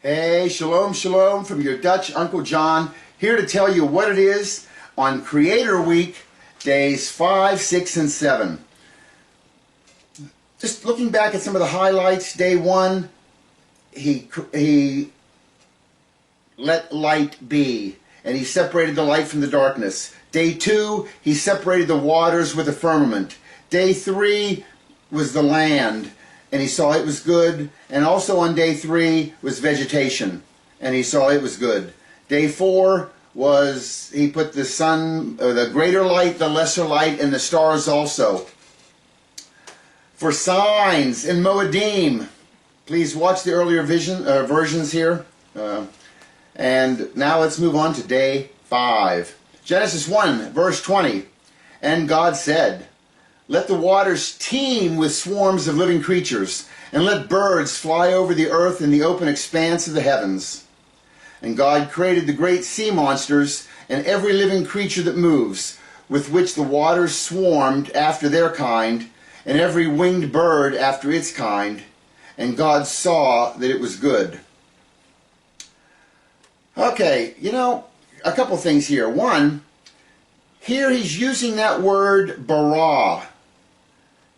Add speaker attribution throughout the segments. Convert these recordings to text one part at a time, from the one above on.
Speaker 1: Hey, shalom, shalom from your Dutch Uncle John, here to tell you what it is on Creator Week, days 5, 6, and 7. Just looking back at some of the highlights, day 1, he let light be, and he separated the light from the darkness. Day 2, he separated the waters with the firmament. Day 3 was the land, and he saw it was good. And also on day 3 was vegetation, and he saw it was good. Day 4 was he put the sun, or the greater light, the lesser light, and the stars also. For signs in Moedim, please watch the earlier versions here. And now let's move on to day 5. Genesis 1, verse 20. And God said, "Let the waters teem with swarms of living creatures, and let birds fly over the earth in the open expanse of the heavens." And God created the great sea monsters and every living creature that moves, with which the waters swarmed after their kind, and every winged bird after its kind. And God saw that it was good. Okay, a couple things here. One, here he's using that word bara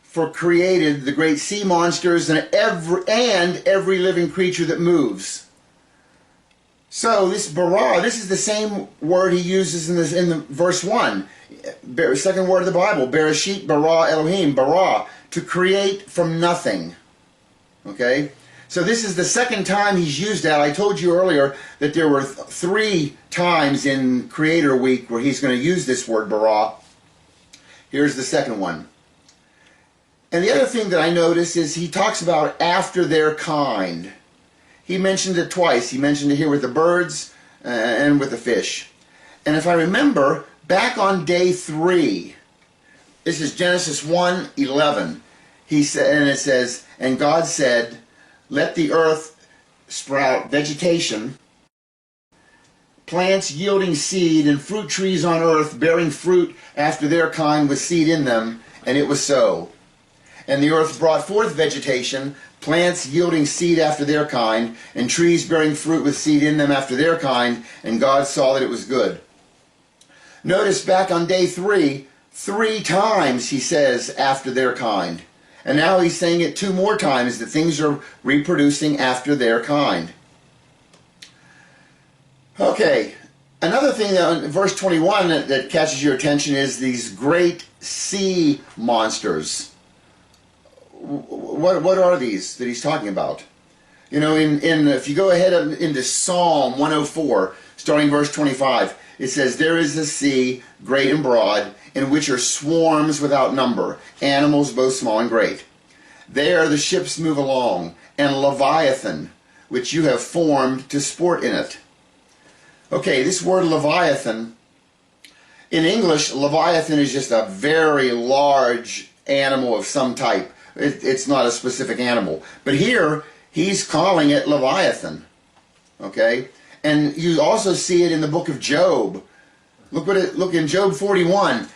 Speaker 1: for created the great sea monsters and every living creature that moves. So this bara, this is the same word he uses in the verse 1, second word of the Bible, Bereshit bara Elohim, bara, to create from nothing. Okay, so this is the second time he's used that. I told you earlier that there were 3 times in Creator Week where he's going to use this word bara. Here's the second one. And the other thing that I notice is he talks about after their kind. He mentioned it twice. He mentioned it here with the birds and with the fish. And if I remember, back on day 3, this is Genesis 1:11. He said, and it says, "And God said, let the earth sprout vegetation, plants yielding seed, and fruit trees on earth bearing fruit after their kind with seed in them. And it was so. And the earth brought forth vegetation, plants yielding seed after their kind, and trees bearing fruit with seed in them after their kind, and God saw that it was good." Notice back on day 3, 3 times he says after their kind. And now he's saying it 2 more times, that things are reproducing after their kind. Okay, another thing in verse 21 that catches your attention is these great sea monsters. What are these that he's talking about? If you go ahead into Psalm 104, starting verse 25, it says, "There is a sea, great and broad, in which are swarms without number, animals both small and great. There the ships move along, and Leviathan, which you have formed to sport in it." Okay, this word Leviathan, in English, Leviathan is just a very large animal of some type. It's not a specific animal. But here, he's calling it Leviathan. Okay? And you also see it in the book of Job. Look in Job 41.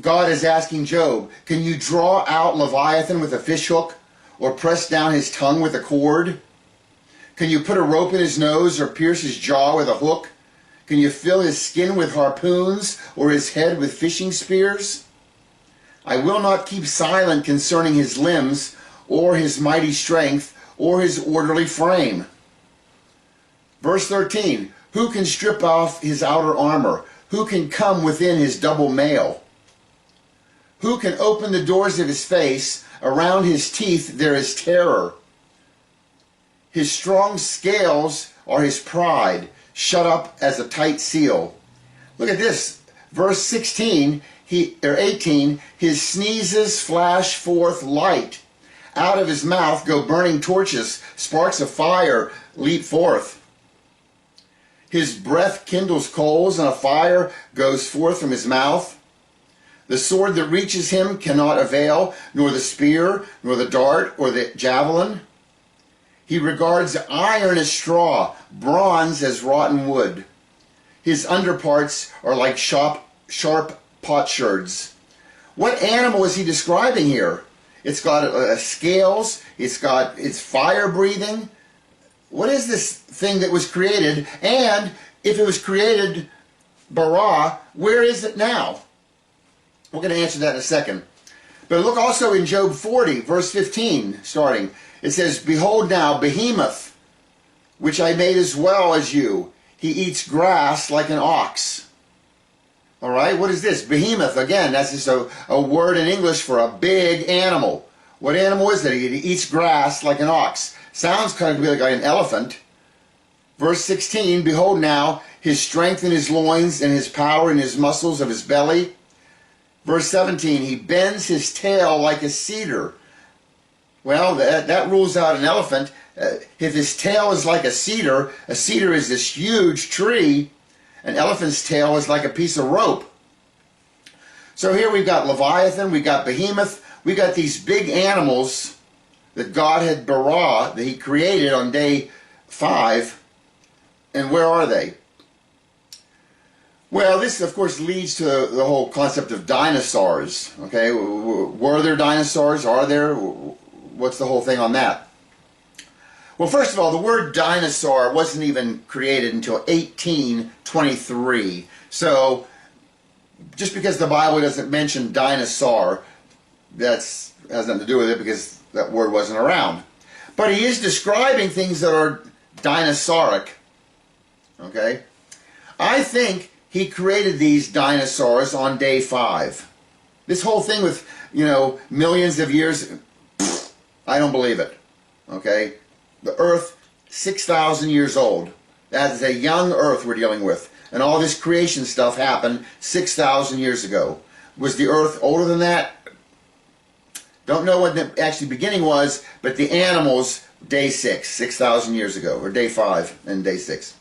Speaker 1: God is asking Job, "Can you draw out Leviathan with a fish hook, or press down his tongue with a cord? Can you put a rope in his nose, or pierce his jaw with a hook? Can you fill his skin with harpoons, or his head with fishing spears? I will not keep silent concerning his limbs, or his mighty strength, or his orderly frame." Verse 13, "Who can strip off his outer armor? Who can come within his double mail? Who can open the doors of his face? Around his teeth there is terror. His strong scales are his pride, shut up as a tight seal." Look at this, verse 18, "His sneezes flash forth light. Out of his mouth go burning torches, sparks of fire leap forth. His breath kindles coals, and a fire goes forth from his mouth. The sword that reaches him cannot avail, nor the spear, nor the dart, or the javelin. He regards iron as straw, bronze as rotten wood. His underparts are like sharp potsherds." What animal is he describing here? It's got scales, it's fire breathing. what is this thing that was created? And if it was created bara, where is it now? We're going to answer that in a second. But look also in Job 40, verse 15, starting. It says, behold now, Behemoth, which I made as well as you. He eats grass like an ox. All right, what is this? Behemoth, again, that's just a word in English for a big animal. What animal is it? He eats grass like an ox. Sounds kind of like an elephant. Verse 16, behold now, his strength in his loins and his power in his muscles of his belly. Verse 17, he bends his tail like a cedar. Well, that rules out an elephant. If his tail is like a cedar is this huge tree. An elephant's tail is like a piece of rope. So here we've got Leviathan, we've got Behemoth, we've got these big animals that God had bara, that he created on day 5. And where are they? Well, this, of course, leads to the whole concept of dinosaurs. Okay, were there dinosaurs? Are there? What's the whole thing on that? Well, first of all, the word dinosaur wasn't even created until 1823. So, just because the Bible doesn't mention dinosaur, that has nothing to do with it because that word wasn't around. But he is describing things that are dinosauric. Okay? I think he created these dinosaurs on day 5. This whole thing with, millions of years, I don't believe it. Okay? The earth, 6,000 years old. That is a young earth we're dealing with. And all this creation stuff happened 6,000 years ago. Was the earth older than that? Don't know what the actual beginning was, but the animals, day 6, 6,000 years ago, or day 5 and day 6.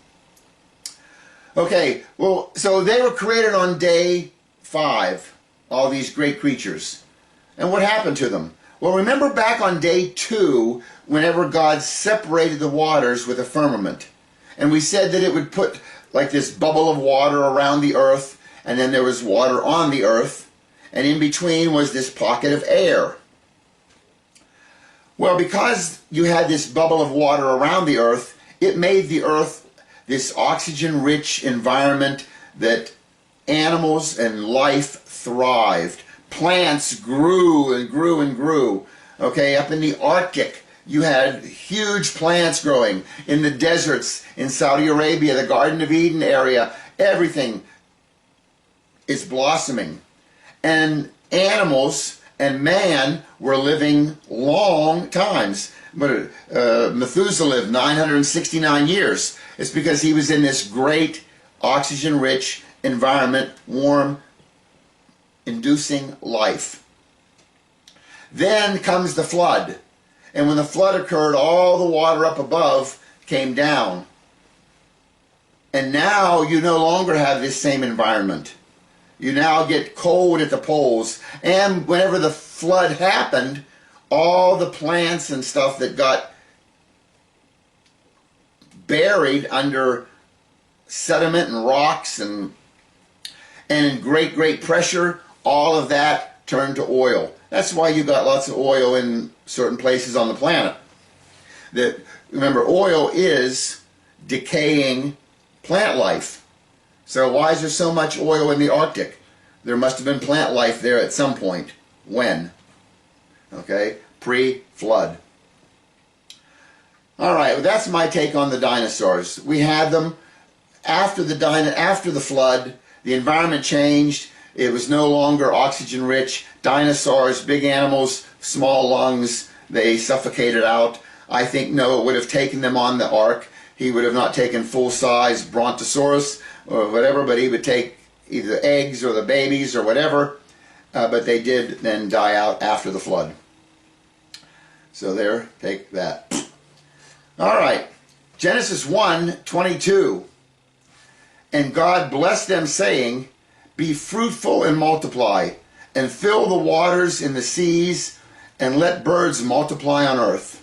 Speaker 1: Okay, well, so they were created on day 5, all these great creatures. And what happened to them? Well, remember back on day 2, whenever God separated the waters with a firmament. And we said that it would put like this bubble of water around the earth, and then there was water on the earth, and in between was this pocket of air. Well, because you had this bubble of water around the earth, it made the earth this oxygen-rich environment that animals and life thrived. Plants grew and grew and grew. Okay, up in the Arctic, you had huge plants growing. In the deserts in Saudi Arabia, the Garden of Eden area, everything is blossoming. And animals and man were living long times. But Methuselah lived 969 years. It's because he was in this great oxygen-rich environment, warm, inducing life. Then comes the flood. And when the flood occurred, all the water up above came down. And now you no longer have this same environment. You now get cold at the poles. And whenever the flood happened, all the plants and stuff that got buried under sediment and rocks and in great pressure, all of that turned to oil. That's why you got lots of oil in certain places on the planet. Remember, oil is decaying plant life. So why is there so much oil in the Arctic? There must have been plant life there at some point. When? Okay, pre-flood. All right, well, that's my take on the dinosaurs. We had them after the flood. The environment changed. It was no longer oxygen-rich. Dinosaurs, big animals, small lungs, they suffocated out. I think Noah would have taken them on the ark. He would have not taken full-size Brontosaurus or whatever, but he would take either the eggs or the babies or whatever. But they did then die out after the flood. So there, take that. All right, Genesis 1:22. And God blessed them, saying, be fruitful and multiply, and fill the waters in the seas, and let birds multiply on earth.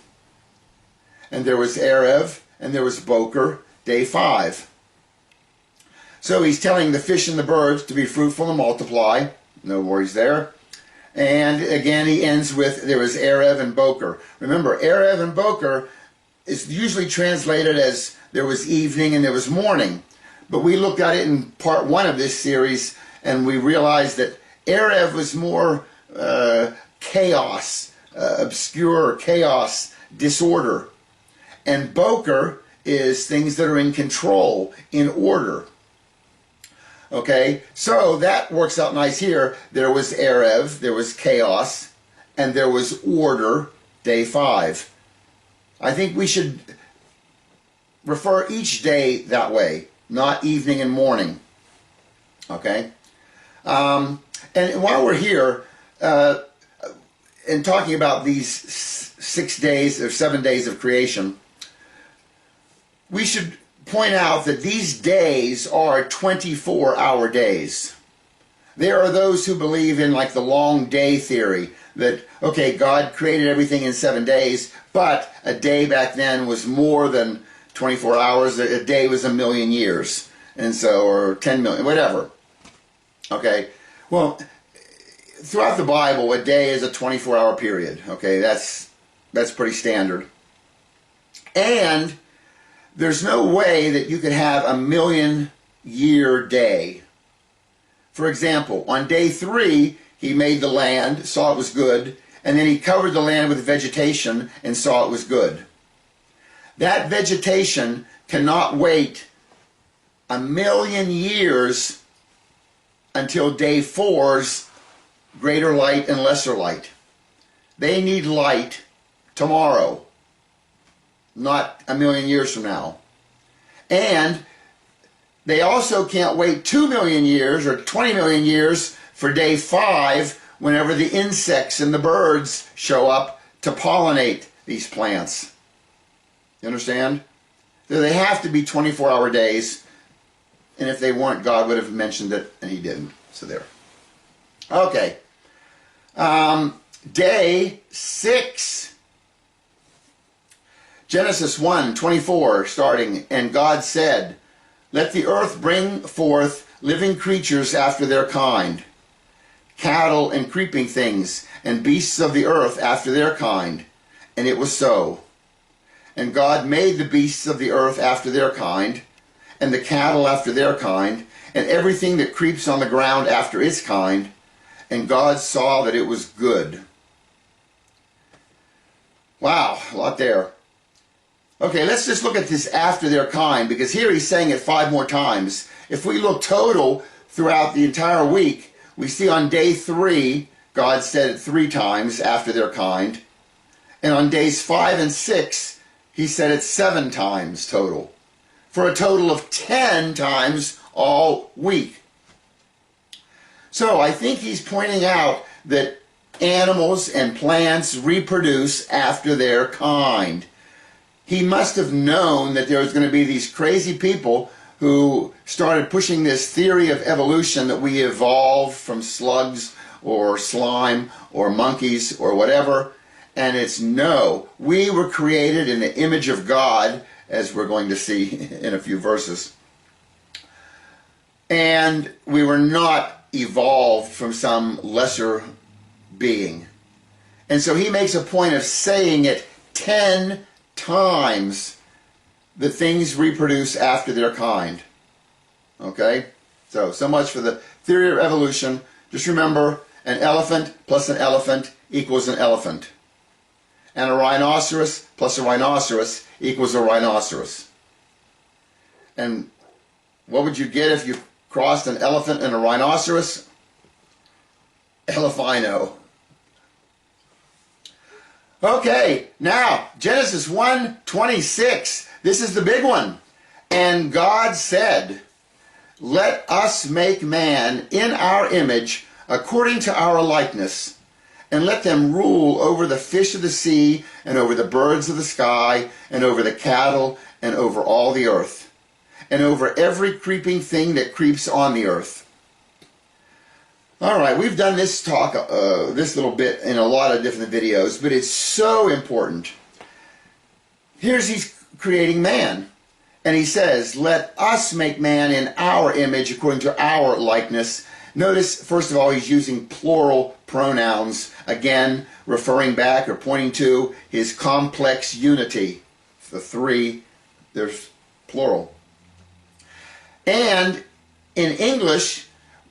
Speaker 1: And there was Erev, and there was Boker, day 5. So he's telling the fish and the birds to be fruitful and multiply. No worries there. And again, he ends with, there was Erev and Boker. Remember, Erev and Boker is usually translated as there was evening and there was morning. But we looked at it in part 1 of this series, and we realized that Erev was more chaos, obscure chaos, disorder. And Boker is things that are in control, in order. Okay, so that works out nice here. There was Erev, there was chaos, and there was order, day 5. I think we should refer each day that way, not evening and morning. Okay? And while we're here, and talking about these 6 days or 7 days of creation, we should point out that these days are 24-hour days. There are those who believe in like the long day theory, that, okay, God created everything in 7 days, but a day back then was more than 24 hours. A day was 1,000,000 years, and so, or 10 million, whatever. Okay, well, throughout the Bible, a day is a 24-hour period. Okay, that's pretty standard. And there's no way that you could have a 1,000,000-year day. For example, on day 3, he made the land, saw it was good, and then he covered the land with vegetation and saw it was good. That vegetation cannot wait 1,000,000 years until day 4's greater light and lesser light. They need light tomorrow, not 1,000,000 years from now. And they also can't wait 2,000,000 years or 20,000,000 years for day 5, whenever the insects and the birds show up to pollinate these plants. You understand? So they have to be 24-hour days, and if they weren't, God would have mentioned it, and he didn't. So there. Okay. Day 6. Genesis 1:24, starting, and God said, let the earth bring forth living creatures after their kind, cattle and creeping things, and beasts of the earth after their kind. And it was so. And God made the beasts of the earth after their kind, and the cattle after their kind, and everything that creeps on the ground after its kind. And God saw that it was good. Wow, a lot there. Okay, let's just look at this after their kind, because here he's saying it 5 more times. If we look total throughout the entire week, we see on day 3, God said it 3 times, after their kind. And on days 5 and 6, he said it 7 times total, for a total of 10 times all week. So I think he's pointing out that animals and plants reproduce after their kind. He must have known that there was going to be these crazy people who started pushing this theory of evolution, that we evolved from slugs or slime or monkeys or whatever. And it's no, we were created in the image of God, as we're going to see in a few verses. And we were not evolved from some lesser being. And so he makes a point of saying it 10 times, that things reproduce after their kind. Okay? So much for the theory of evolution. Just remember, an elephant plus an elephant equals an elephant. And a rhinoceros plus a rhinoceros equals a rhinoceros. And what would you get if you crossed an elephant and a rhinoceros? Elephino. Okay, now, Genesis 1:26. This is the big one. And God said, let us make man in our image, according to our likeness, and let them rule over the fish of the sea, and over the birds of the sky, and over the cattle, and over all the earth, and over every creeping thing that creeps on the earth. All right, we've done this talk, this little bit in a lot of different videos, but it's so important. He's creating man, and he says, let us make man in our image according to our likeness. Notice, first of all, he's using plural pronouns, again, referring back or pointing to his complex unity the three, there's plural. And in English,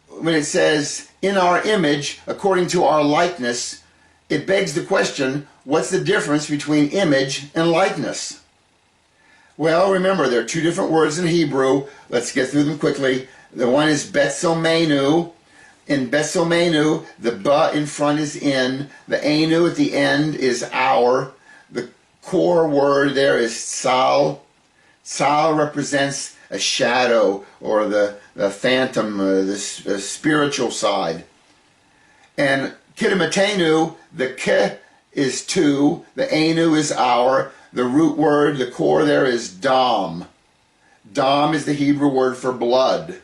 Speaker 1: when it says, in our image, according to our likeness, it begs the question, what's the difference between image and likeness? Well, remember, there are two different words in Hebrew. Let's get through them quickly. The one is betzomenu. In betzomenu, the ba in front is in. The enu at the end is our. The core word there is sal. Sal represents a shadow, or the phantom, the spiritual side. And kiddumatenu, the ke is two, the enu is our. The root word, the core there is dam. Dam is the Hebrew word for blood.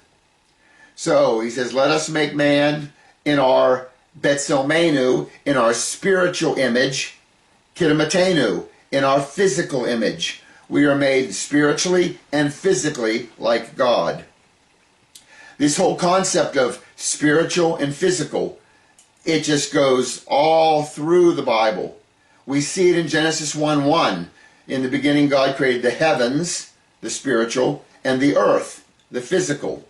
Speaker 1: So he says, let us make man in our betzomenu, in our spiritual image, kiddumatenu, in our physical image. We are made spiritually and physically like God. This whole concept of spiritual and physical, it just goes all through the Bible. We see it in Genesis 1:1. In the beginning, God created the heavens, the spiritual, and the earth, the physical.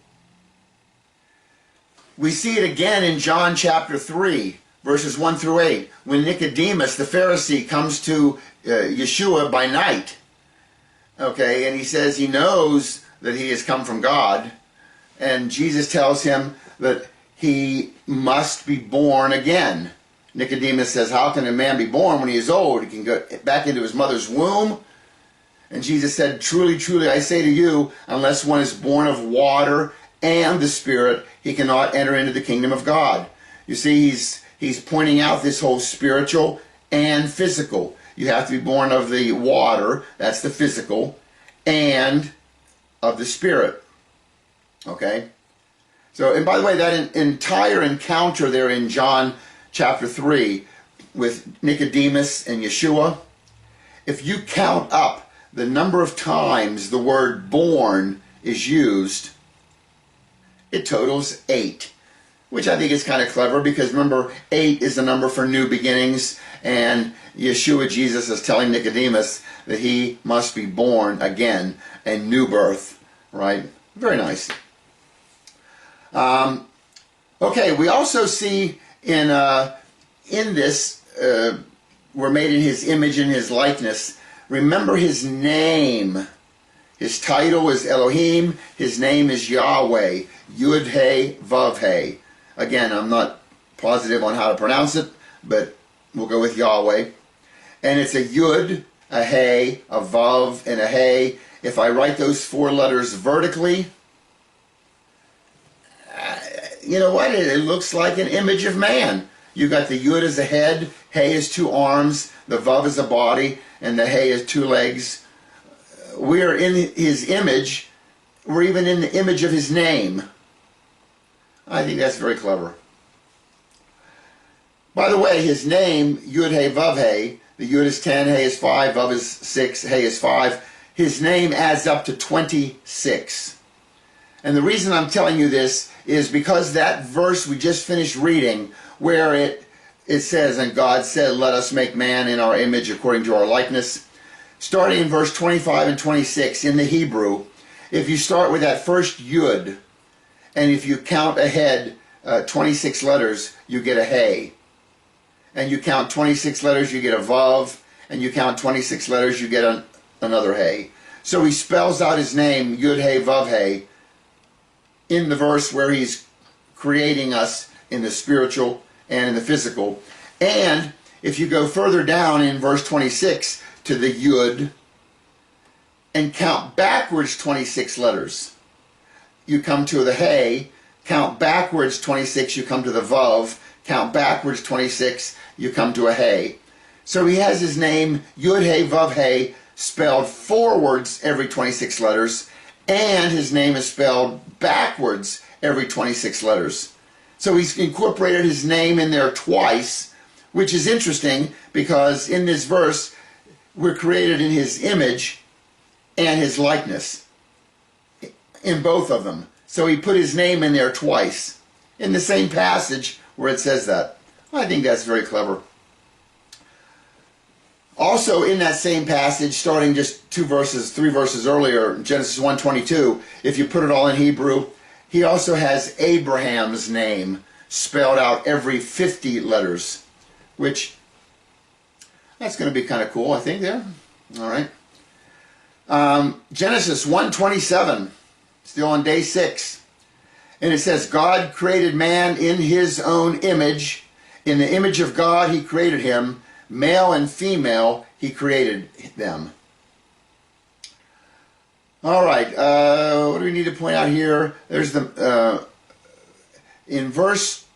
Speaker 1: We see it again in John chapter 3, verses 1 through 8, when Nicodemus, the Pharisee, comes to Yeshua by night. Okay, and he says he knows that he has come from God, and Jesus tells him that he must be born again. Nicodemus says, how can a man be born when he is old? He can go back into his mother's womb. And Jesus said, truly, truly, I say to you, unless one is born of water and the Spirit, he cannot enter into the kingdom of God. You see, he's pointing out this whole spiritual and physical. You have to be born of the water, that's the physical, and of the Spirit. Okay? So, and by the way, that entire encounter there in John chapter 3 with Nicodemus and Yeshua, if you count up the number of times the word born is used, it totals 8, which I think is kind of clever, because remember, 8 is the number for new beginnings, and Yeshua, Jesus, is telling Nicodemus that he must be born again, a new birth, right? Very nice. Okay, we also see in this, we're made in his image and his likeness. Remember his name. His title is Elohim. His name is Yahweh. Yud-He, Vav-He. Again, I'm not positive on how to pronounce it, but we'll go with Yahweh. And it's a Yud, a He, a Vav, and a He. If I write those 4 letters vertically, you know what? It looks like an image of man. You got the Yud as a head, He is 2 arms, the Vav is a body, and the He is 2 legs. We are in his image. We're even in the image of his name. I think that's very clever. By the way, his name, Yud-He, Vav-He, the Yud is 10, He is 5, Vav is 6, He is 5. His name adds up to 26. And the reason I'm telling you this is because that verse we just finished reading, where it says, and God said, let us make man in our image according to our likeness, starting in verse 25 and 26 in the Hebrew, if you start with that first Yud, and if you count ahead 26 letters, you get a He. And you count 26 letters, you get a Vav, and you count 26 letters, you get another He. So he spells out his name, Yud-He, Vav-He, in the verse where he's creating us in the spiritual and in the physical. And if you go further down in verse 26 to the Yud and count backwards 26 letters, you come to the He. Count backwards 26, you come to the Vav. Count backwards 26, you come to a He. So he has his name Yud-He, Vav-He spelled forwards every 26 letters, and his name is spelled backwards every 26 letters. So he's incorporated his name in there twice, which is interesting because in this verse we're created in his image and his likeness, in both of them. So he put his name in there twice in the same passage where it says that. I think that's very clever. Also in that same passage, starting just 3 verses earlier, Genesis 1:22, if you put it all in Hebrew, he also has Abraham's name spelled out every 50 letters, which that's going to be kind of cool, I think, there. All right. Genesis 1:27, still on day 6. And it says, God created man in his own image. In the image of God he created him. Male and female he created them. All right. What do we need to point out here? There's the in verse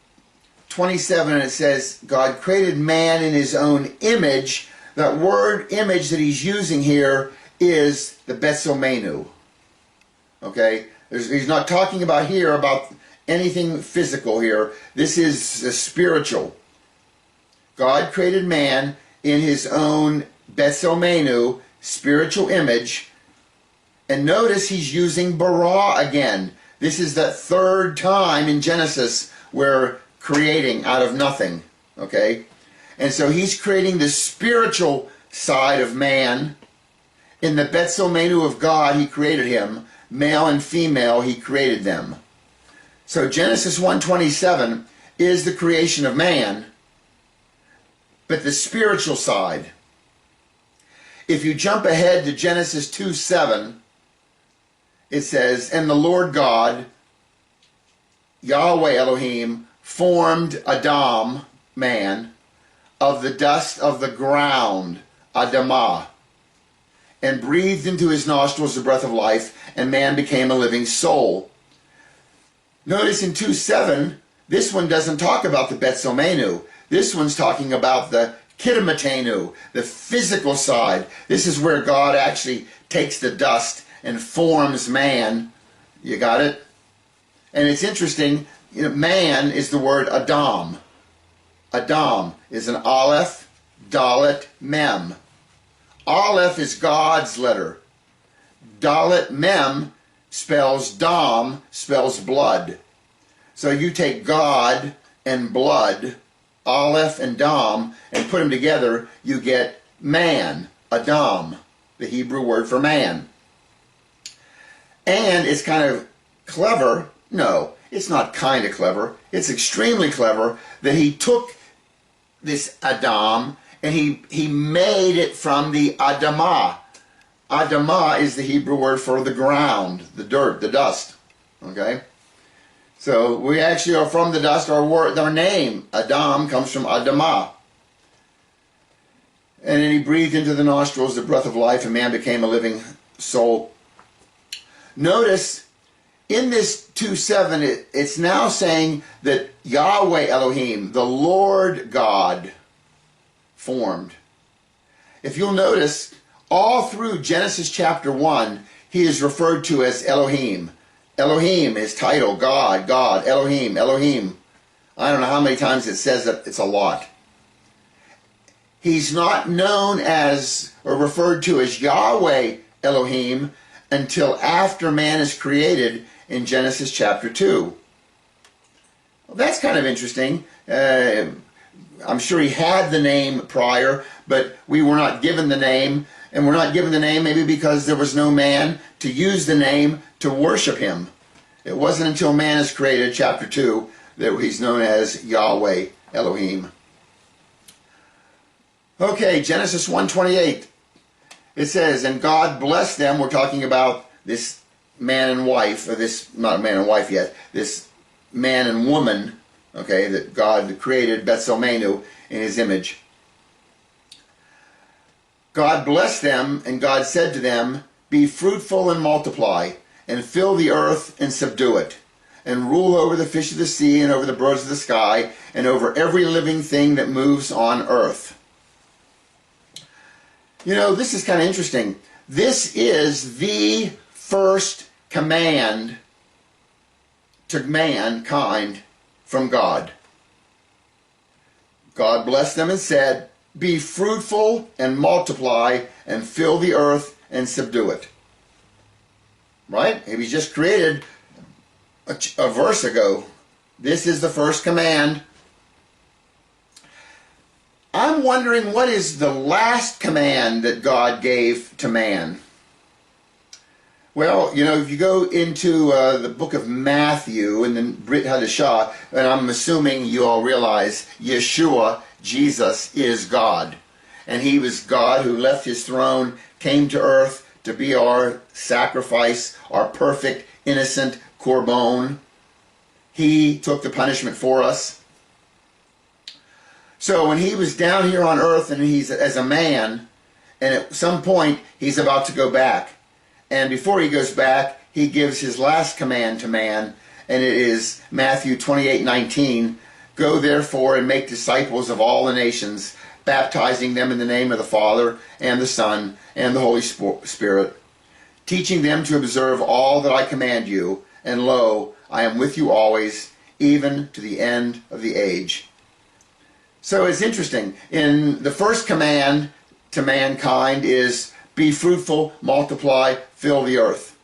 Speaker 1: 27 it says, God created man in his own image. That word image that he's using here is the Betzomenu. Okay? He's not talking about here about anything physical here. This is spiritual. God created man in his own Betzomenu, spiritual image. And notice he's using bara again. This is the third time in Genesis where creating out of nothing. Okay? And so he's creating the spiritual side of man. In the Betzomenu of God, he created him. Male and female, he created them. So Genesis 1:27 is the creation of man, but the spiritual side. If you jump ahead to Genesis 2:7, it says, and the Lord God, Yahweh Elohim, formed Adam, man, of the dust of the ground, Adamah, and breathed into his nostrils the breath of life, and man became a living soul. Notice in 2:7, this one doesn't talk about the Betzomenu. This one's talking about the Kidmatenu, the physical side. This is where God actually takes the dust and forms man. You got it? And it's interesting, man is the word Adam. Adam is an Aleph, Dalet, Mem. Aleph is God's letter. Dalet Mem spells Dam, spells blood. So you take God and blood, Aleph and Dam, and put them together, you get man, Adam, the Hebrew word for man. And it's kind of clever. No, it's not kind of clever. It's extremely clever that he took this Adam and he made it from the Adamah. Adamah is the Hebrew word for the ground, the dirt, the dust. Okay? So we actually are from the dust. Our name, Adam, comes from Adamah. And then he breathed into the nostrils the breath of life, and man became a living soul. Notice, in this 2:7, it's now saying that Yahweh Elohim, the Lord God, formed. If you'll notice, all through Genesis chapter 1, he is referred to as Elohim. Elohim, his title, God, God, Elohim, Elohim. I don't know how many times it says that. It's a lot. He's not known as or referred to as Yahweh Elohim until after man is created in Genesis chapter 2. Well, that's kind of interesting. I'm sure he had the name prior, but we were not given the name. And we're not given the name maybe because there was no man to use the name to worship him. It wasn't until man is created, chapter 2, that he's known as Yahweh Elohim. Okay, Genesis 1:28. It says, and God blessed them. We're talking about this man and wife, or this, not man and wife yet, this man and woman, okay, that God created, Betzomenu, in his image. God blessed them, and God said to them, be fruitful and multiply, and fill the earth and subdue it, and rule over the fish of the sea, and over the birds of the sky, and over every living thing that moves on earth. You know, this is kind of interesting. This is the first command to mankind from God. God blessed them and said, be fruitful and multiply and fill the earth and subdue it. Right? He was just created a verse ago. This is the first command. I'm wondering, what is the last command that God gave to man? Well, if you go into the book of Matthew and then Brit Hadashah, and I'm assuming you all realize Yeshua, Jesus, is God. And he was God who left his throne, came to earth to be our sacrifice, our perfect, innocent korban. He took the punishment for us. So when he was down here on earth and he's as a man, and at some point he's about to go back, and before he goes back, he gives his last command to man, and it is Matthew 28:19. Go therefore and make disciples of all the nations, baptizing them in the name of the Father and the Son and the Holy Spirit, teaching them to observe all that I command you, and lo, I am with you always, even to the end of the age. So it's interesting. In the first command to mankind is be fruitful, multiply, fill the earth.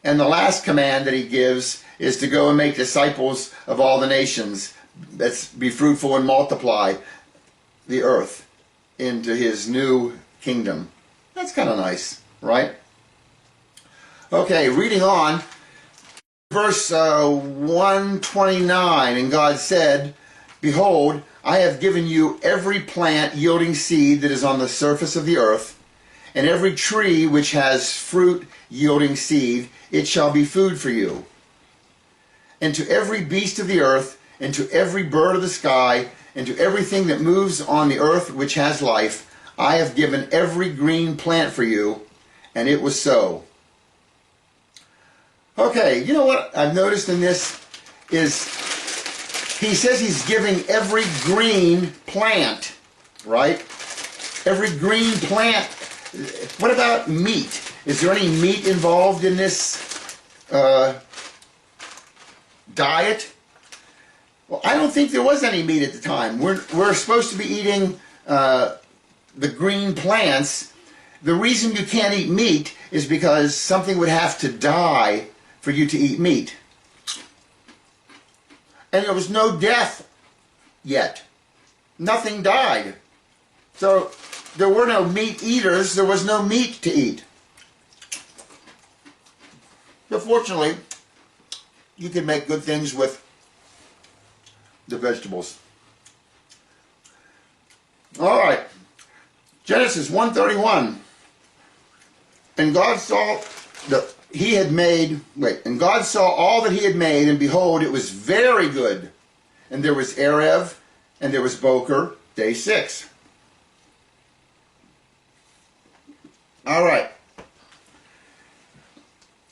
Speaker 1: And the last command that he gives is to go and make disciples of all the nations. That's be fruitful and multiply the earth into his new kingdom. That's kind of nice, right? Okay, reading on. Verse 129, and God said, behold, I have given you every plant yielding seed that is on the surface of the earth, and every tree which has fruit yielding seed, it shall be food for you. And to every beast of the earth, and to every bird of the sky, and to everything that moves on the earth which has life, I have given every green plant for you, and it was so. Okay, you know what I've noticed in this is he says he's giving every green plant, right? Every green plant. What about meat? Is there any meat involved in this diet? Well, I don't think there was any meat at the time. We're supposed to be eating the green plants. The reason you can't eat meat is because something would have to die for you to eat meat. And there was no death yet. Nothing died. So there were no meat eaters. There was no meat to eat. But fortunately, you can make good things with the vegetables. All right. Genesis 1:31. And God saw and God saw all that he had made, and behold, it was very good. And there was Erev, and there was Boker, day 6. All right.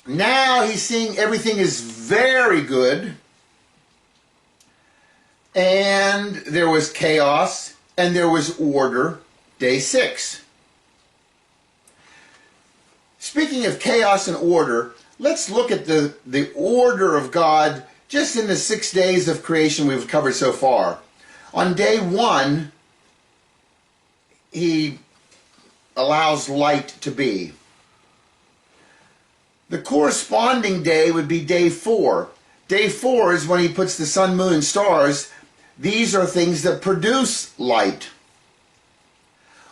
Speaker 1: Now he's seeing everything is very good. And there was chaos, and there was order, day 6. Speaking of chaos and order, let's look at the order of God just in the 6 days of creation we've covered so far. On day 1, he allows light to be. The corresponding day would be day 4. Day 4 is when he puts the sun, moon, and stars. These are things that produce light.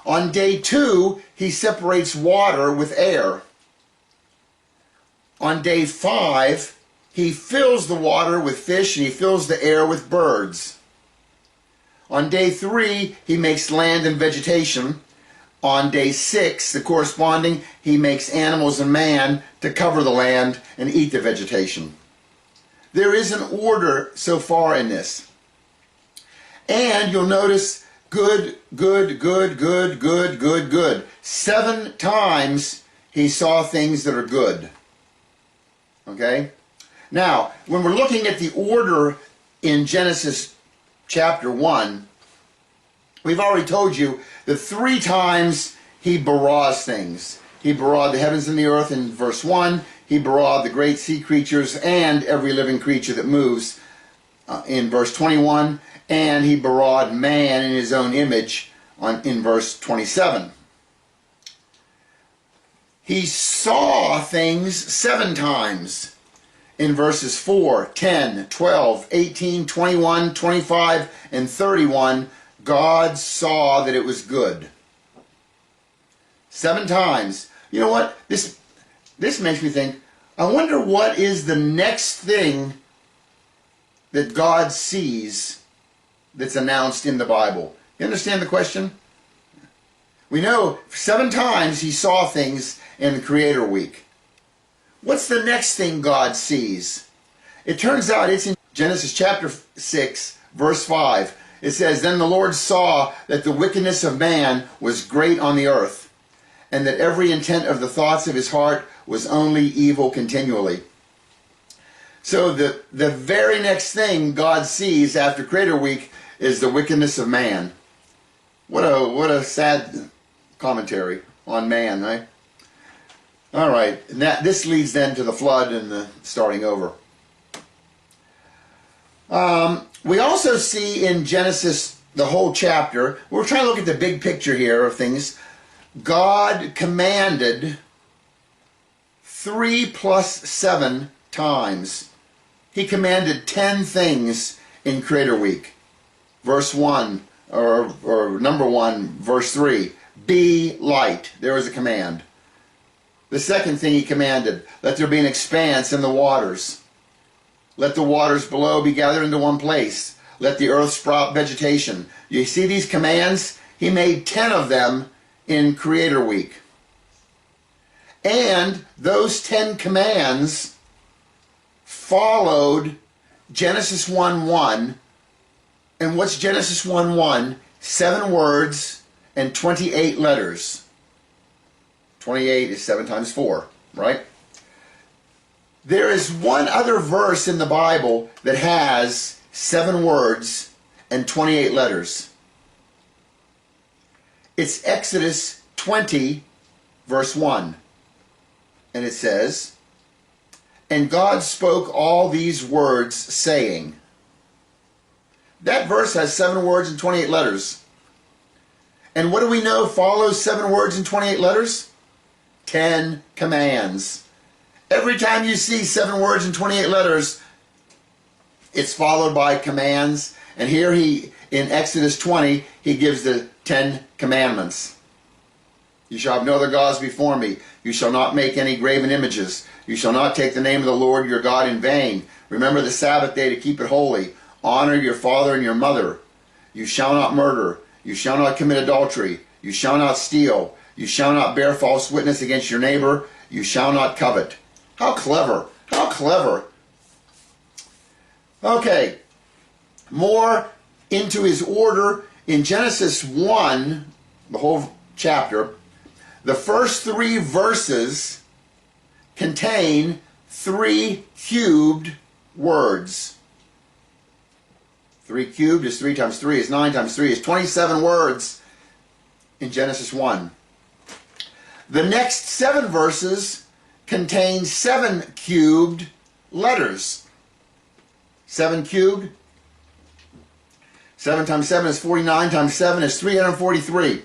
Speaker 1: On day 2, he separates water with air. On day 5, he fills the water with fish and he fills the air with birds. On day 3, he makes land and vegetation. On day 6, the corresponding, he makes animals and man to cover the land and eat the vegetation. There is an order so far in this. And you'll notice good, good, good, good, good, good, good. 7 times he saw things that are good. Okay? Now, when we're looking at the order in Genesis chapter 1, we've already told you that 3 times he baras things. He bara'd the heavens and the earth in verse 1. He bara'd the great sea creatures and every living creature that moves in verse 21. And he bara'd man in his own image in verse 27. He saw things 7 times in verses 4, 10, 12, 18, 21, 25, and 31. God saw that it was good. 7 times. You know what? This makes me think, I wonder what is the next thing that God sees that's announced in the Bible. You understand the question? We know 7 times he saw things in the Creator Week. What's the next thing God sees? It turns out it's in Genesis chapter 6, verse 5. It says, "Then the Lord saw that the wickedness of man was great on the earth, and that every intent of the thoughts of his heart was only evil continually." So the very next thing God sees after Creator Week is the wickedness of man. What a sad commentary on man, right? All right, and this leads then to the flood and the starting over. We also see in Genesis, the whole chapter, we're trying to look at the big picture here of things. God commanded 3 plus 7 times. He commanded 10 things in Creator Week. Verse 1, or number 1, verse 3, be light. There was a command. The second thing he commanded, let there be an expanse in the waters. Let the waters below be gathered into one place. Let the earth sprout vegetation. You see these commands? He made 10 of them in Creator Week. And those 10 commands followed Genesis 1:1. And what's Genesis 1:1? 7 words and 28 letters. 28 is 7 times 4, right? There is one other verse in the Bible that has 7 words and 28 letters. It's Exodus 20, verse 1. And it says, "And God spoke all these words, saying." That verse has 7 words and 28 letters. And what do we know follows 7 words and 28 letters? 10 commands. Every time you see 7 words and 28 letters, it's followed by commands. And here in Exodus 20, he gives the 10 commandments. "You shall have no other gods before me. You shall not make any graven images. You shall not take the name of the Lord your God in vain. Remember the Sabbath day to keep it holy. Honor your father and your mother. You shall not murder. You shall not commit adultery. You shall not steal. You shall not bear false witness against your neighbor. You shall not covet." How clever. How clever. Okay. More into his order in Genesis 1, the whole chapter. The first 3 verses contain 3 cubed words. 3 cubed is 3 times 3 is 9 times 3 is 27 words in Genesis 1. The next 7 verses contain 7 cubed letters. 7 cubed. 7 times 7 is 49 times 7 is 343.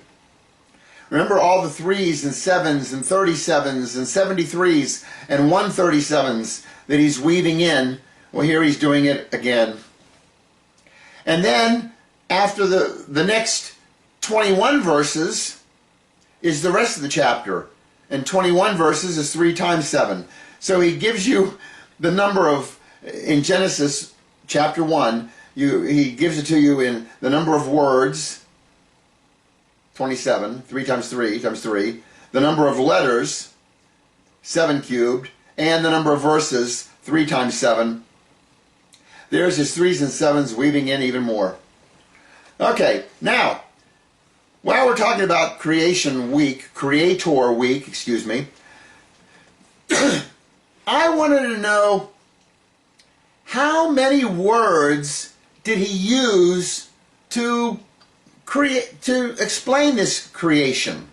Speaker 1: Remember all the 3s and 7s and 37s and 73s and 137s that he's weaving in. Well, here he's doing it again. And then after the next 21 verses is the rest of the chapter. And 21 verses is 3 times 7. So he gives you the number of, in Genesis chapter 1, he gives it to you in the number of words, 27, 3 times 3 times 3, the number of letters, 7 cubed, and the number of verses, 3 times 7. There's his 3s and 7s weaving in even more. Okay, now, while we're talking about Creator Week, excuse me, I wanted to know how many words did he use to explain this creation.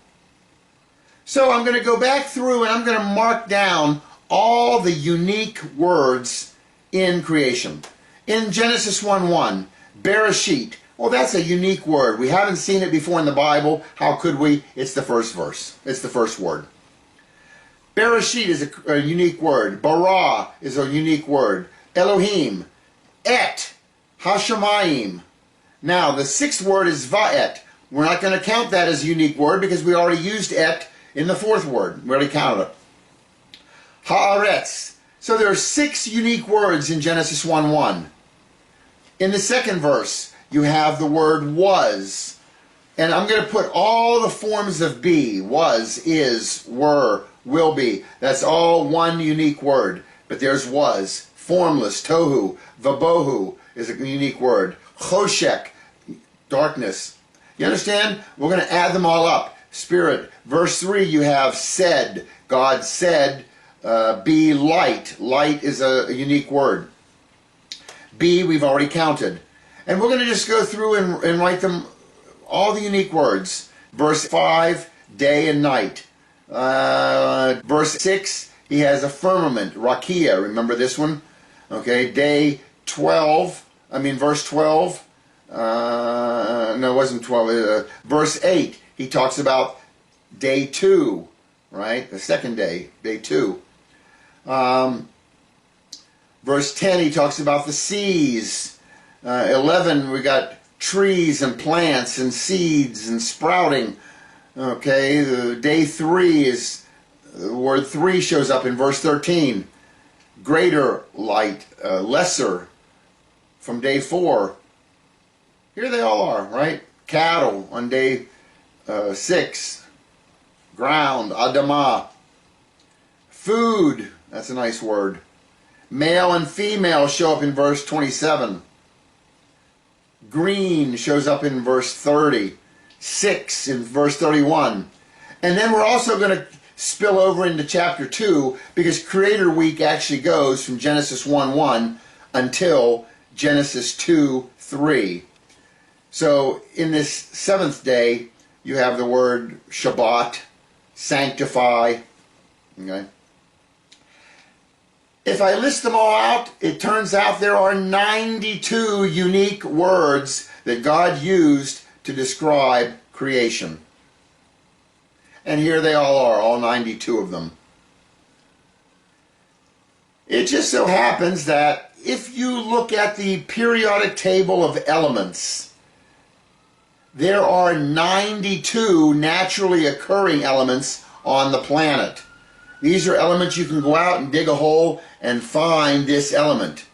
Speaker 1: So I'm going to go back through and I'm going to mark down all the unique words in creation. In Genesis 1:1, Bereshit. Well, that's a unique word. We haven't seen it before in the Bible. How could we? It's the first verse. It's the first word. Bereshit is a unique word. Bara is a unique word. Elohim. Et. Hashemayim. Now, the sixth word is va'et. We're not going to count that as a unique word because we already used et in the fourth word. We already counted it. Haaretz. So there are 6 unique words in Genesis 1:1. In the second verse, you have the word was. And I'm going to put all the forms of be. Was, is, were, will be. That's all one unique word. But there's was. Formless, tohu, vabohu is a unique word. Choshek, darkness. You understand? We're going to add them all up. Spirit. Verse 3, you have said. God said, be light. Light is a unique word. Be, we've already counted. And we're going to just go through and write them, all the unique words. Verse 5, day and night. Verse 6, he has a firmament, rakia. Remember this one? Okay, verse 12. No, it wasn't 12. Verse 8, he talks about day 2, right? The second day, day 2. Verse 10, he talks about the seas. 11, we got trees and plants and seeds and sprouting. Okay, the day 3 is, the word 3 shows up in verse 13. Greater light, lesser from day 4. Here they all are, right? Cattle on day 6. Ground, adamah. Food, that's a nice word. Male and female show up in verse 27. Green shows up in verse 30. 6 in verse 31. And then we're also going to spill over into chapter 2 because Creator Week actually goes from Genesis 1:1 until Genesis 2:3. So in this 7th day, you have the word Shabbat, sanctify. Okay. If I list them all out, it turns out there are 92 unique words that God used to describe creation. And here they all are, all 92 of them. It just so happens that if you look at the periodic table of elements, there are 92 naturally occurring elements on the planet. These are elements you can go out and dig a hole and find this element.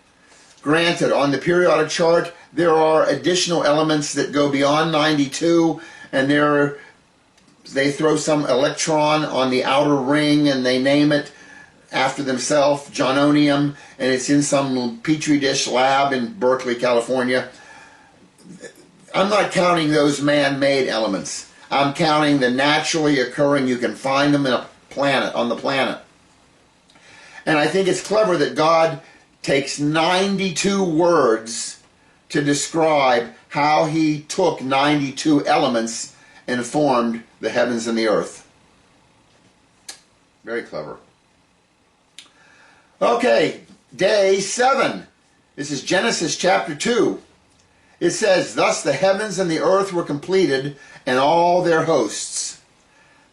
Speaker 1: Granted, on the periodic chart, there are additional elements that go beyond 92, and they throw some electron on the outer ring and they name it after themselves, johnonium, and it's in some petri dish lab in Berkeley, California. I'm not counting those man-made elements. I'm counting the naturally occurring, you can find them on the planet. And I think it's clever that God takes 92 words to describe how he took 92 elements and formed the heavens and the earth. Very clever. Okay, day 7. This is Genesis chapter 2. It says, thus the heavens and the earth were completed, and all their hosts.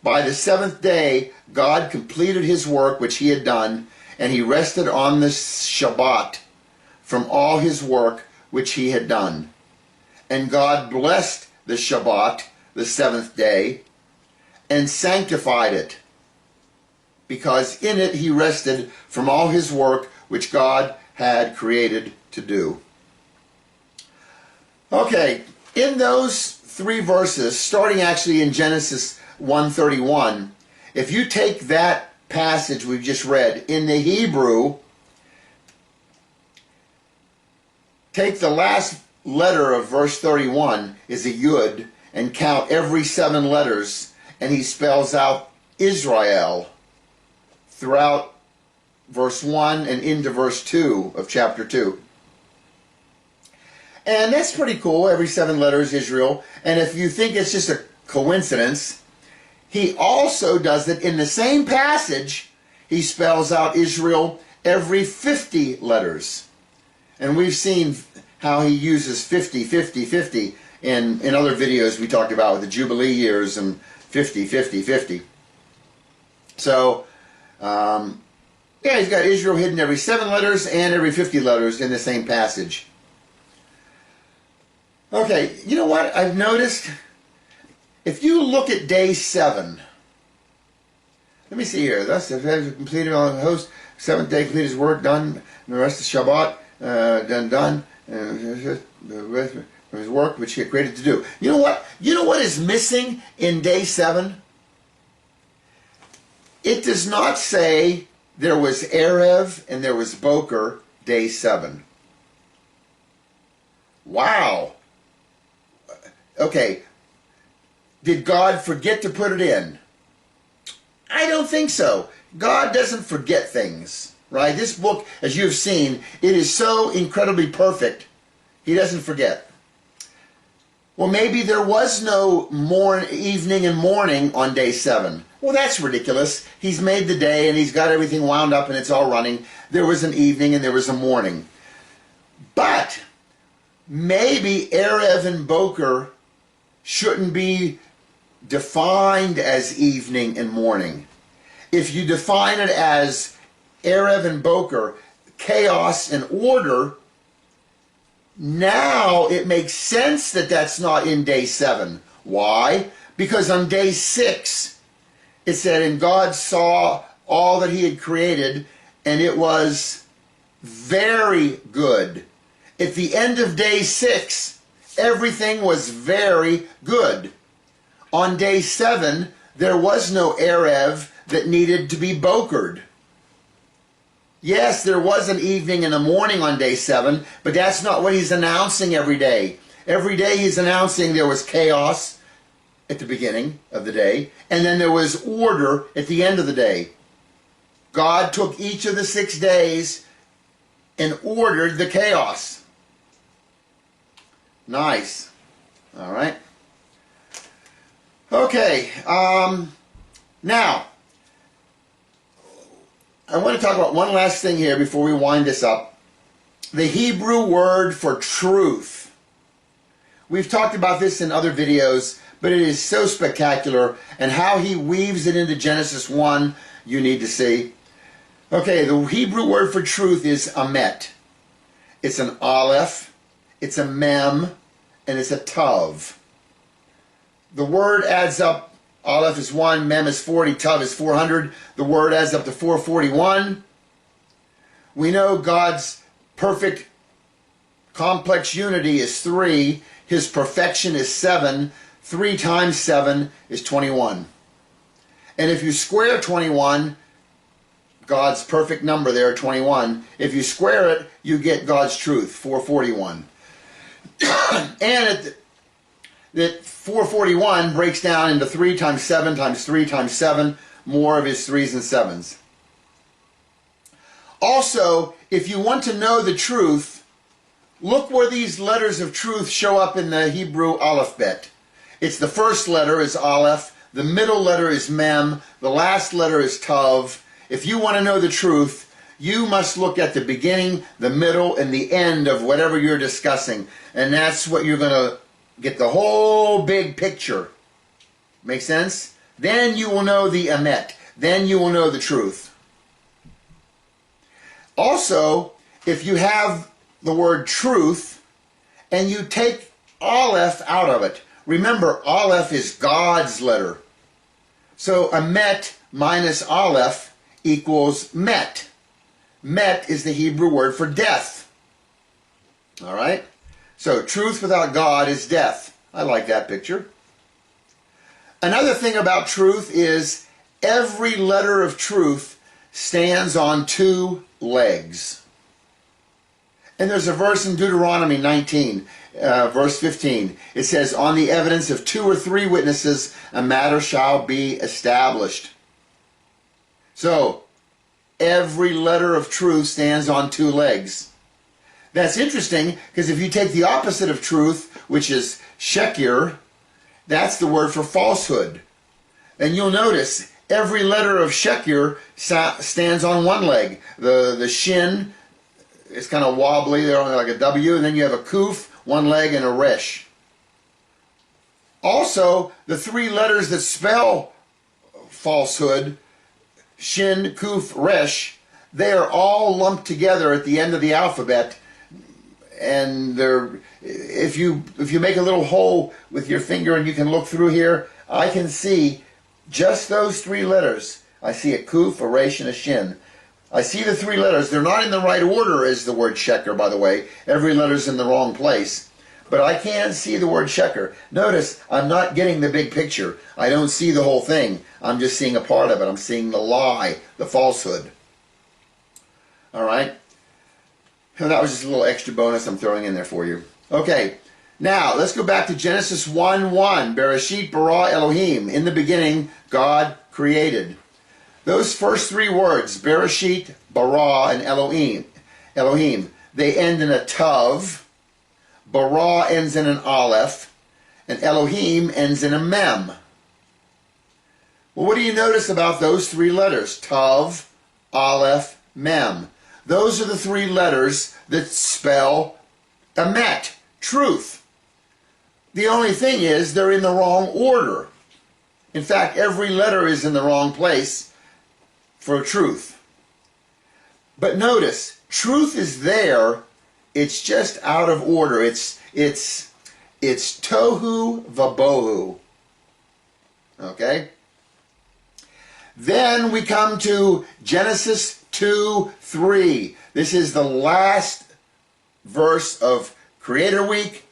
Speaker 1: By the 7th day, God completed his work which he had done, and he rested on the Shabbat from all his work which he had done. And God blessed the Shabbat, the 7th day, and sanctified it, because in it he rested from all his work which God had created to do. Okay, in those 3 verses, starting actually in Genesis 1:31, if you take that passage we've just read in the Hebrew, take the last letter of verse 31 is a yud and count every 7 letters, and he spells out Israel throughout verse 1 and into verse 2 of chapter 2. And that's pretty cool, every 7 letters, Israel. And if you think it's just a coincidence, he also does it in the same passage. He spells out Israel every 50 letters. And we've seen how he uses 50, 50, 50 in other videos we talked about with the Jubilee years and 50, 50, 50. So, yeah, he's got Israel hidden every 7 letters and every 50 letters in the same passage. Okay, you know what I've noticed? If you look at day 7, let me see here. Thus, if has completed on the host, 7th day completed his work, done, and the rest of Shabbat, done, and the rest of his work which he had created to do. You know what? You know what is missing in day 7? It does not say there was Erev and there was Boker day 7. Wow. Okay. Did God forget to put it in? I don't think so. God doesn't forget things, right? This book, as you've seen, it is so incredibly perfect. He doesn't forget. Well, maybe there was no evening and morning on day 7. Well, that's ridiculous. He's made the day and he's got everything wound up and it's all running. There was an evening and there was a morning. But maybe Erev and Boker shouldn't be defined as evening and morning. If you define it as Erev and Boker, chaos and order, now it makes sense that that's not in day 7. Why? Because on day 6, it said, and God saw all that he had created, and it was very good. At the end of day 6, everything was very good. On day 7, there was no Erev that needed to be bokered. Yes, there was an evening and a morning on day 7, but that's not what he's announcing every day. Every day he's announcing there was chaos at the beginning of the day, and then there was order at the end of the day. God took each of the 6 days and ordered the chaos. Nice. All right. Okay. Now, I want to talk about one last thing here before we wind this up. The Hebrew word for truth. We've talked about this in other videos, but it is so spectacular, and how he weaves it into Genesis 1, you need to see. Okay, the Hebrew word for truth is amet. It's an aleph, it's a mem, and it's a tav. The word adds up. Aleph is 1, mem is 40, tav is 400. The word adds up to 441. We know God's perfect complex unity is 3. His perfection is 7. 3 times 7 is 21. And if you square 21, God's perfect number there, 21, if you square it, you get God's truth, 441. And that 441 breaks down into 3 times 7 times 3 times 7, more of his 3s and 7s. Also, if you want to know the truth, look where these letters of truth show up in the Hebrew alphabet. It's the first letter is aleph, the middle letter is mem, the last letter is tav. If you want to know the truth, you must look at the beginning, the middle, and the end of whatever you're discussing. And that's what you're going to get, the whole big picture. Make sense? Then you will know the emet. Then you will know the truth. Also, if you have the word truth and you take aleph out of it, remember aleph is God's letter. So emet minus aleph equals met. Met is the Hebrew word for death. All right? So truth without God is death. I like that picture. Another thing about truth is every letter of truth stands on 2 legs. And there's a verse in Deuteronomy 19, verse 15. It says, on the evidence of 2 or 3 witnesses, a matter shall be established. So, every letter of truth stands on 2 legs. That's interesting, because if you take the opposite of truth, which is shekir, that's the word for falsehood. And you'll notice every letter of shekir stands on 1 leg. The shin is kind of wobbly, they're only like a W, and then you have a kuf, 1 leg, and a resh. Also, the 3 letters that spell falsehood, shin, kuf, resh, they are all lumped together at the end of the alphabet, and if you make a little hole with your finger and you can look through here, I can see just those 3 letters. I see a kuf, a resh, and a shin. I see the 3 letters. They're not in the right order as the word sheker, by the way. Every letter's in the wrong place. But I can see the word sheker. Notice, I'm not getting the big picture. I don't see the whole thing. I'm just seeing a part of it. I'm seeing the lie, the falsehood. All right? And that was just a little extra bonus I'm throwing in there for you. Okay, now let's go back to Genesis 1:1. Bereshit bara Elohim. In the beginning, God created. Those first 3 words, Bereshit, bara, and Elohim, they end in a tav. Bara ends in an aleph, and Elohim ends in a mem. Well, what do you notice about those 3 letters? Tav, aleph, mem. Those are the 3 letters that spell emet, truth. The only thing is they're in the wrong order. In fact, every letter is in the wrong place for truth. But notice, truth is there. It's just out of order. It's tohu vabohu. Okay? Then we come to Genesis 2:3. This is the last verse of Creator Week.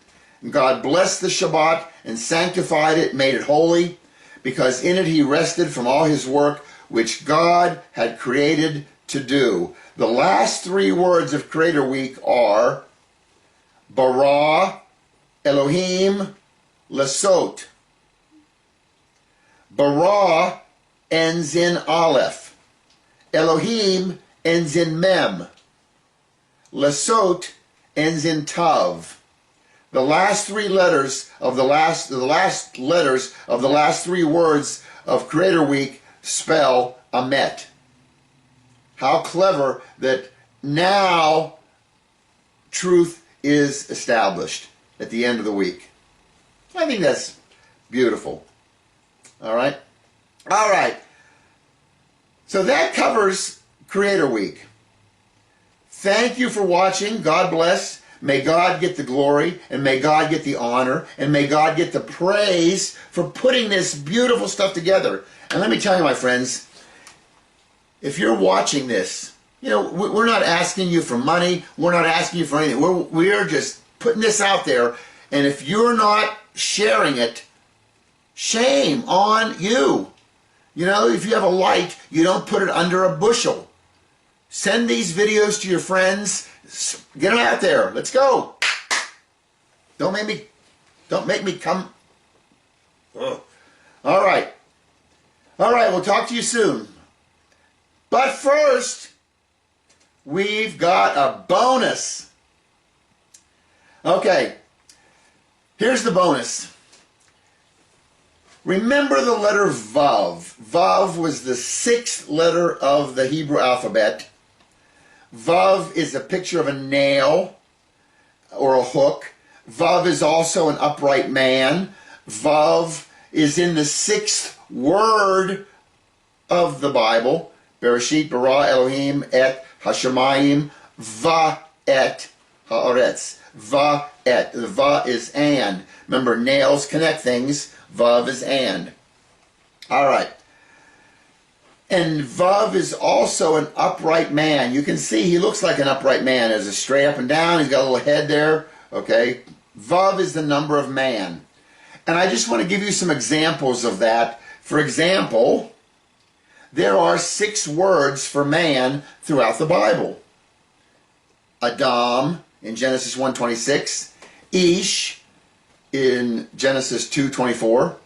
Speaker 1: God blessed the Shabbat and sanctified it, made it holy, because in it he rested from all his work which God had created to do. The last 3 words of Creator Week are bara, Elohim, lasot. Bara ends in aleph. Elohim ends in mem. Lasot ends in tav. The last 3 letters of the last letters of the last 3 words of Creator Week spell emet. How clever that now truth is established at the end of the week. I think that's beautiful. All right? All right. So that covers Creator Week. Thank you for watching. God bless. May God get the glory, and may God get the honor, and may God get the praise for putting this beautiful stuff together. And let me tell you, my friends, if you're watching this, you know, we're not asking you for money. We're not asking you for anything. We're just putting this out there. And if you're not sharing it, shame on you. You know, if you have a light, you don't put it under a bushel. Send these videos to your friends. Get them out there. Let's go. Don't make me come. Ugh. All right. All right, we'll talk to you soon. But first, we've got a bonus. Okay, here's the bonus. Remember the letter Vav. Vav was the 6th letter of the Hebrew alphabet. Vav is a picture of a nail or a hook. Vav is also an upright man. Vav is in the 6th word of the Bible. Bereshit bara Elohim et hashamayim va et haaretz. Va et. The va is and. Remember, nails connect things. Vav is and. All right. And Vav is also an upright man. You can see he looks like an upright man. There's a straight up and down. He's got a little head there. Okay. Vav is the number of man. And I just want to give you some examples of that. For example, there are 6 words for man throughout the Bible. Adam in Genesis 1:26. Ish in Genesis 2:24.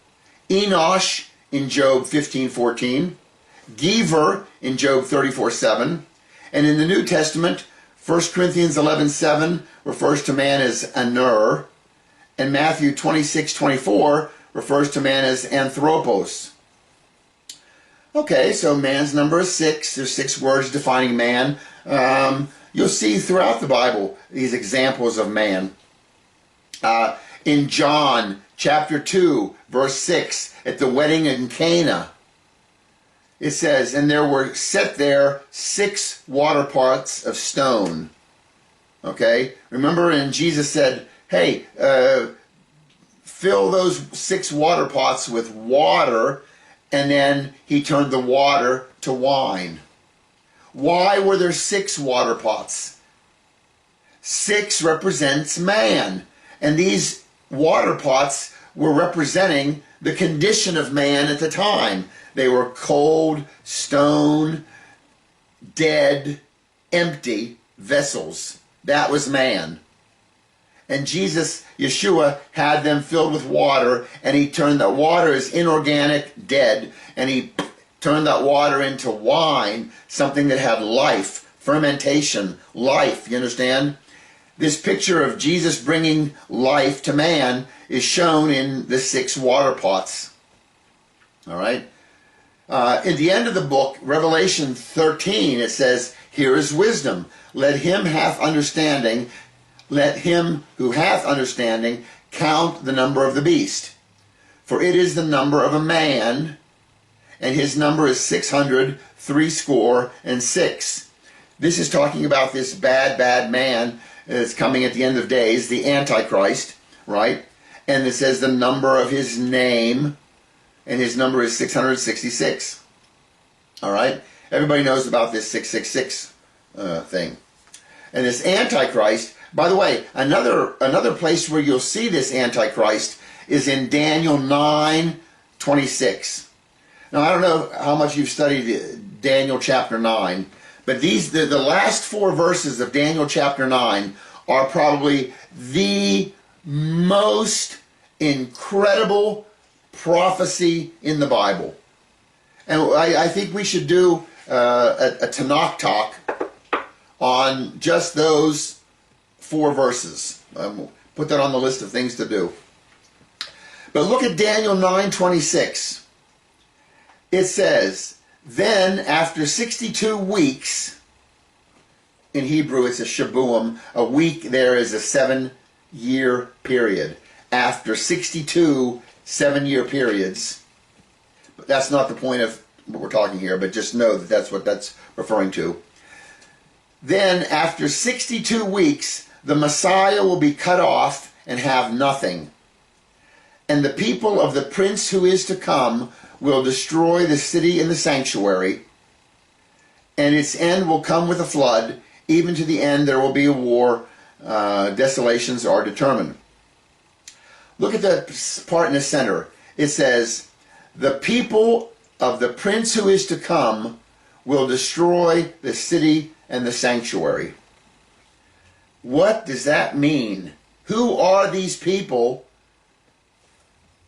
Speaker 1: Enosh in Job 15:14. Giver in Job 34:7. And in the New Testament, 1 Corinthians 11:7 refers to man as Anur. And Matthew 26:24 refers to man as Anthropos. Okay, so man's number is 6. There's 6 words defining man. You'll see throughout the Bible these examples of man. In John chapter 2, verse 6, at the wedding in Cana, it says, and there were set there 6 water pots of stone. Okay? Remember, and Jesus said, hey, fill those 6 water pots with water, and then he turned the water to wine. Why were there 6 water pots? 6 represents man, and these water pots were representing the condition of man at the time. They were cold, stone, dead, empty vessels. That was man. And Jesus, Yeshua, had them filled with water, and he turned that water as inorganic, dead, and he turned that water into wine, something that had life, fermentation, life, you understand? This picture of Jesus bringing life to man is shown in the 6 water pots. All right? In the end of the book, Revelation 13, it says, here is wisdom. Let him who hath understanding count the number of the beast. For it is the number of a man, and his number is 666. This is talking about this bad man that's coming at the end of days, the Antichrist, right? And it says the number of his name, and his number is 666. All right? Everybody knows about this 666 thing. And this Antichrist, by the way, another place where you'll see this Antichrist is in Daniel 9:26. Now, I don't know how much you've studied Daniel chapter 9, but the last 4 verses of Daniel chapter 9 are probably the most incredible prophecy in the Bible. And I think we should do a Tanakh talk on just those 4 verses. Put that on the list of things to do. But look at Daniel 9:26. It says, then after 62 weeks, in Hebrew it's a shabuim, a week there is a 7-year period. After 62 7-year periods, but that's not the point of what we're talking here, but just know that that's what that's referring to. Then after 62 weeks, the Messiah will be cut off and have nothing. And the people of the prince who is to come will destroy the city and the sanctuary, and its end will come with a flood. Even to the end there will be a war. Desolations are determined. Look at the part in the center. It says, the people of the prince who is to come will destroy the city and the sanctuary. What does that mean? Who are these people?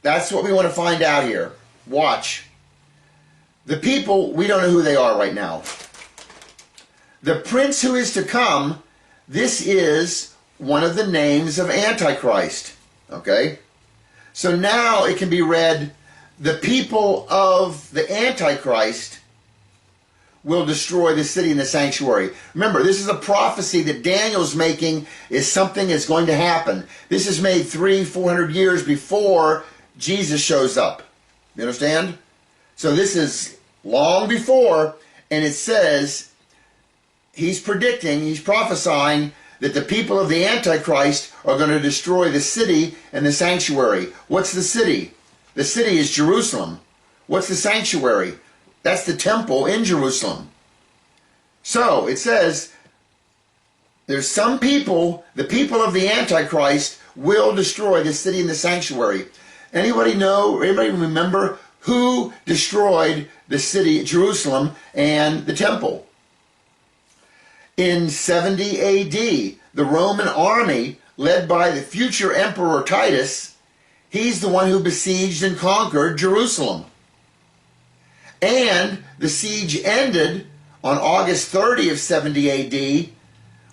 Speaker 1: That's what we want to find out here. Watch. The people, we don't know who they are right now. The prince who is to come, this is one of the names of Antichrist. Okay? So now it can be read, the people of the Antichrist will destroy the city and the sanctuary. Remember, this is a prophecy that Daniel's making, is something that's going to happen. This is made 300-400 years before Jesus shows up. You understand? So this is long before, and it says, he's predicting, he's prophesying that the people of the Antichrist are going to destroy the city and the sanctuary. What's the city? The city is Jerusalem. What's the sanctuary? That's the temple in Jerusalem. So it says, there's some people, the people of the Antichrist will destroy the city and the sanctuary. Anybody know, anybody remember who destroyed the city, Jerusalem, and the temple? In 70 AD, the Roman army, led by the future Emperor Titus, he's the one who besieged and conquered Jerusalem. And the siege ended on August 30 of 70 AD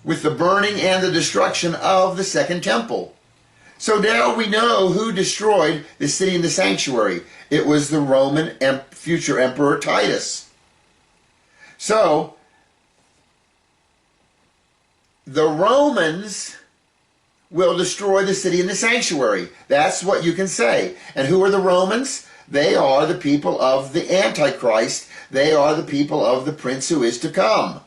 Speaker 1: with the burning and the destruction of the Second Temple. So now we know who destroyed the city and the sanctuary. It was the Roman future Emperor Titus. So the Romans will destroy the city and the sanctuary. That's what you can say. And who are the Romans? They are the people of the Antichrist. They are the people of the prince who is to come.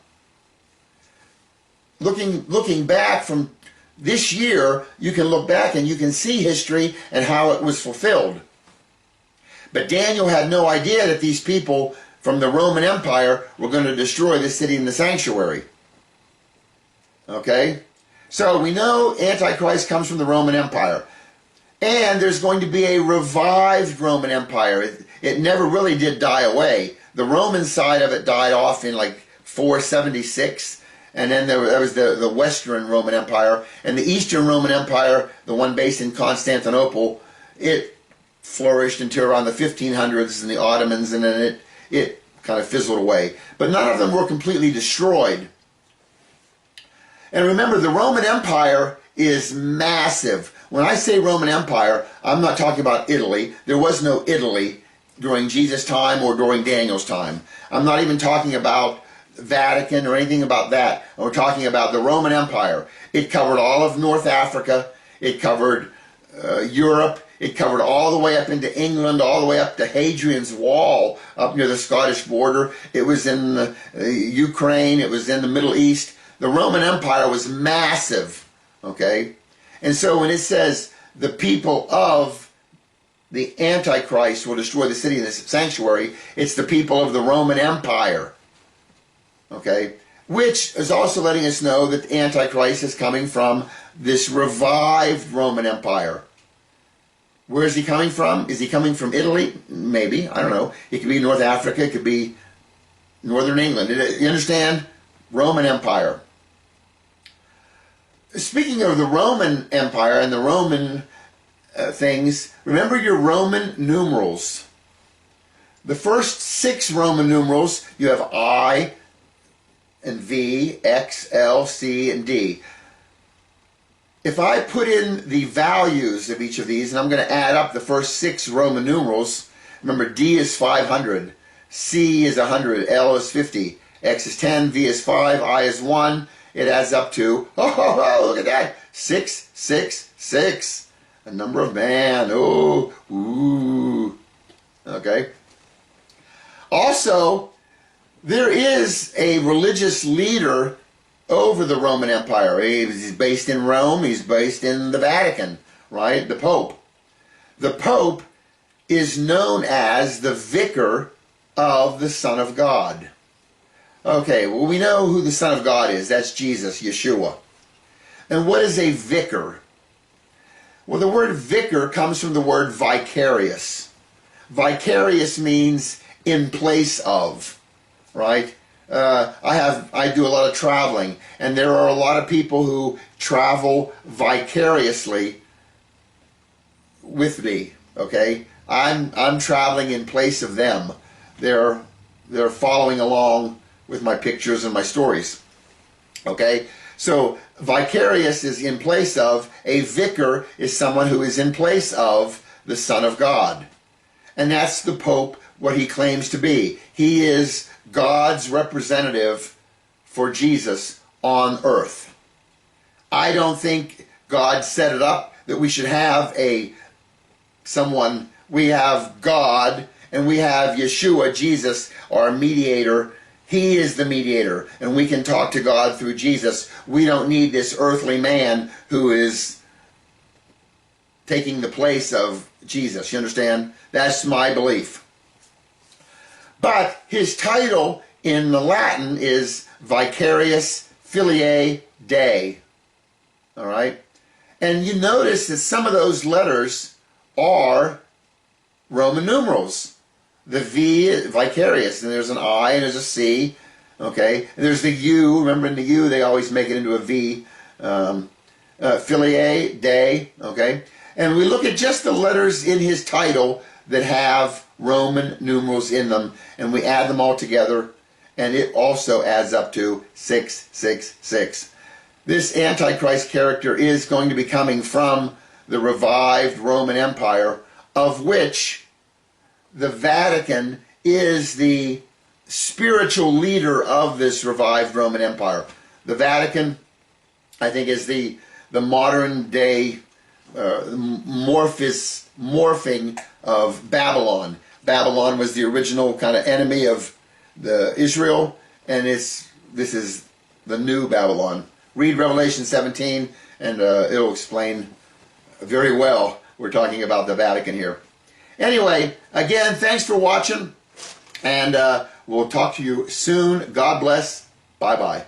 Speaker 1: looking back from this year, you can look back and you can see history and how it was fulfilled. But Daniel had no idea that these people from the Roman Empire were going to destroy the city and the sanctuary. Okay? So we know Antichrist comes from the Roman Empire. And there's going to be a revived Roman Empire. It never really did die away. The Roman side of it died off in like 476. And then there was the Western Roman Empire. And the Eastern Roman Empire, the one based in Constantinople, it flourished until around the 1500s and the Ottomans, and then it kind of fizzled away. But none of them were completely destroyed. And remember, the Roman Empire is massive. When I say Roman Empire, I'm not talking about Italy. There was no Italy during Jesus' time or during Daniel's time. I'm not even talking about Vatican or anything about that. We're talking about the Roman Empire. It covered all of North Africa. It covered Europe. It covered all the way up into England, all the way up to Hadrian's Wall, up near the Scottish border. It was in Ukraine. It was in the Middle East. The Roman Empire was massive, okay? And so when it says the people of the Antichrist will destroy the city and the sanctuary, it's the people of the Roman Empire, okay? Which is also letting us know that the Antichrist is coming from this revived Roman Empire. Where is he coming from? Is he coming from Italy? Maybe. I don't know. It could be North Africa. It could be Northern England. You understand? Roman Empire. Speaking of the Roman Empire and the Roman things, remember your Roman numerals. The first 6 Roman numerals, you have I and V, X, L, C, and D. If I put in the values of each of these, and I'm going to add up the first 6 Roman numerals, remember D is 500, C is 100, L is 50, X is 10, V is 5, I is 1, it adds up to, look at that, 666, a number of man, oh, ooh, okay. Also, there is a religious leader over the Roman Empire. He's based in Rome. He's based in the Vatican, right? The Pope. The Pope is known as the Vicar of the Son of God. Okay, well, we know who the Son of God is. That's Jesus, Yeshua. And what is a vicar? Well, the word vicar comes from the word vicarious. Vicarious means in place of, right? I do a lot of traveling, and there are a lot of people who travel vicariously with me. Okay, I'm traveling in place of them. They're following along with my pictures and my stories. Okay, so vicarious is in place of. A vicar is someone who is in place of the Son of God, and that's the Pope. What he claims to be. He is God's representative for Jesus on earth. I don't think God set it up that we should have someone. We have God and we have Yeshua, Jesus, our mediator. He is the mediator, and we can talk to God through Jesus. We don't need this earthly man who is taking the place of Jesus. You understand? That's my belief. But his title in the Latin is Vicarius Filii Dei. All right? And you notice that some of those letters are Roman numerals. The V, vicarious, and there's an I and there's a C. Okay? And there's the U. Remember, in the U, they always make it into a V. Filii Dei. Okay? And we look at just the letters in his title that have Roman numerals in them, and we add them all together, and it also adds up to 666. This Antichrist character is going to be coming from the revived Roman Empire, of which the Vatican is the spiritual leader of this revived Roman Empire. The Vatican, I think, is the modern day morphing of Babylon. Babylon was the original kind of enemy of Israel, and this is the new Babylon, read Revelation 17, and it'll explain very well. We're talking about the Vatican here. Anyway, again, thanks for watching, and we'll talk to you soon. God bless. Bye-bye.